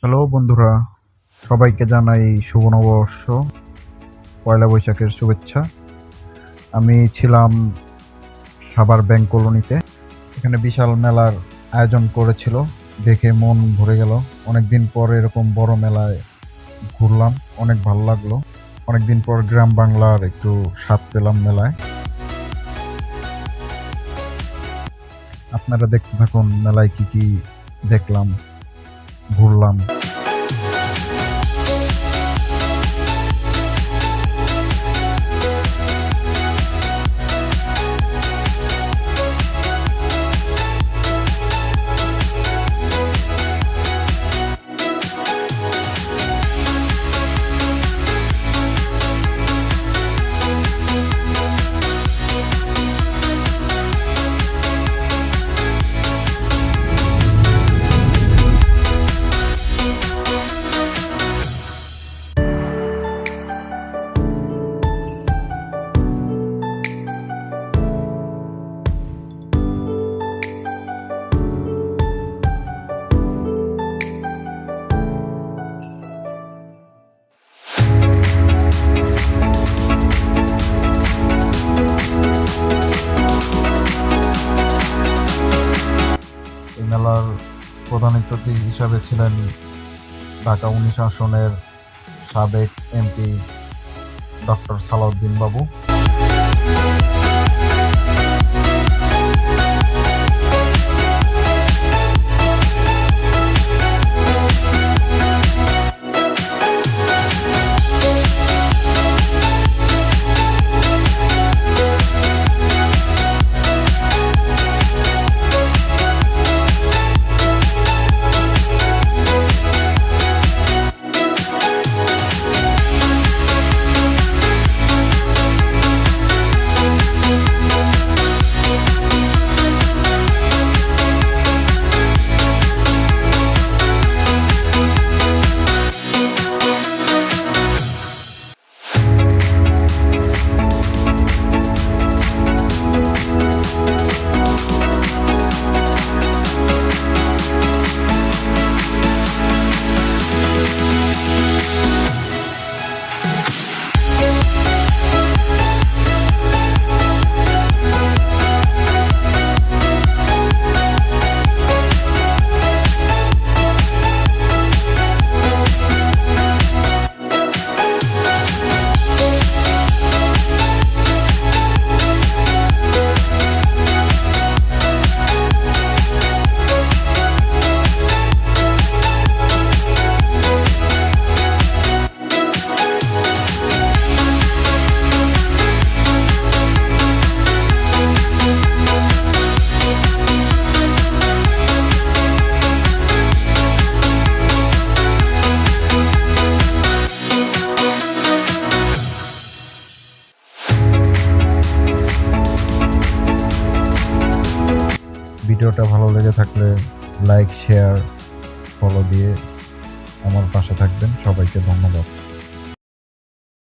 Hello বন্ধুরা, সবাইকে জানাই শুভ নববর্ষ, পয়লা বৈশাখের শুভেচ্ছা। আমি ছিলাম সাভার ব্যাংক কলোনিতে। এখানে বিশাল মেলার আয়োজন করেছিল, দেখে মন ভরে গেল। অনেকদিন পর এরকম বড় মেলায় ঘুরলাম, অনেক ভালো লাগলো। অনেকদিন পর গ্রাম বাংলার একটু স্বাদ পেলাম মেলায়। আপনারা দেখতে থাকুন মেলায় কি কি দেখলাম, ঘুরলাম। এই মেলার প্রধান অতিথি হিসাবে ছিলেন ঢাকা ১৯ আসনের সাবেক এমপি ডক্টর সালাউদ্দিন বাবু। ভিডিওটা ভালো লেগে থাকলে লাইক, শেয়ার, ফলো দিয়ে আমার পাশে থাকবেন। সবাইকে ধন্যবাদ।